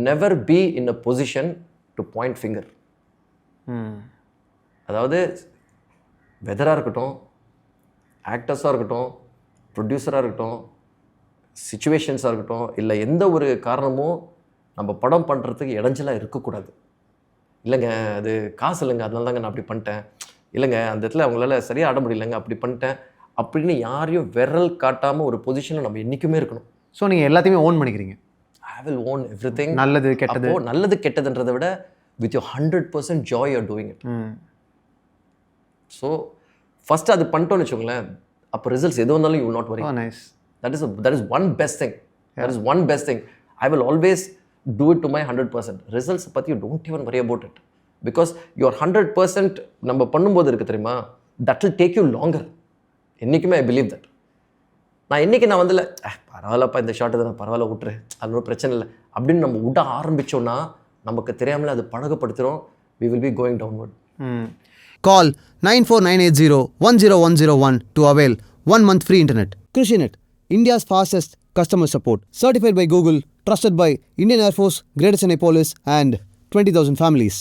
never be in a position to point finger. அதாவது வெதராக இருக்கட்டும், ஆக்டர்ஸாக இருக்கட்டும், ப்ரொடியூசராக இருக்கட்டும், சிச்சுவேஷன்ஸாக இருக்கட்டும், இல்லை எந்த ஒரு காரணமும் நம்ம படம் பண்ணுறதுக்கு இடைஞ்சலாக இருக்கக்கூடாது. இல்லைங்க அது காசு இல்லைங்க, அதனால தாங்க நான் அப்படி பண்ணிட்டேன், இல்லைங்க அந்த இடத்துல அவங்களால சரியாக ஆட முடியலைங்க, அப்படி பண்ணிட்டேன் அப்படின்னு யாரையும் விரல் காட்டாமல் ஒரு பொசிஷனில் நம்ம என்றைக்குமே இருக்கணும். ஸோ நீங்கள் எல்லாத்தையுமே ஓன் பண்ணிக்கிறீங்க. I will own everything. நல்லது கெட்டது. நல்லது கெட்டதுன்றதை விட with your 100% joy you're doing it. So first அது பண்ணிட்டோன்னு வச்சுக்கோங்களேன், அப்போ ரிசல்ட்ஸ் எது வந்தாலும் you will not worry. Oh, nice. That is one best thing. That is one best thing. I will always do it to my 100%. Results பற்றி you don't even worry about it. Because your 100% நம்ம பண்ணும்போது இருக்குது தெரியுமா, that will take you longer. என்றைக்குமே I believe that. நான் வந்துல பரவாயில்லப்பா இந்த short தான் பரவாயில்ல விட்டுரு, அது ஒன்றும் பிரச்சனை இல்லை அப்படின்னு நம்ம விட ஆரம்பித்தோன்னா நமக்கு தெரியாமலே அது பழகப்படுத்துகிறோம். we will be going downward. Call 9498010101 to avail 1 month free internet. KrishiNet, India's fastest customer support. Certified by Google, trusted by Indian Air Force, Greater Chennai Police and 20,000 families.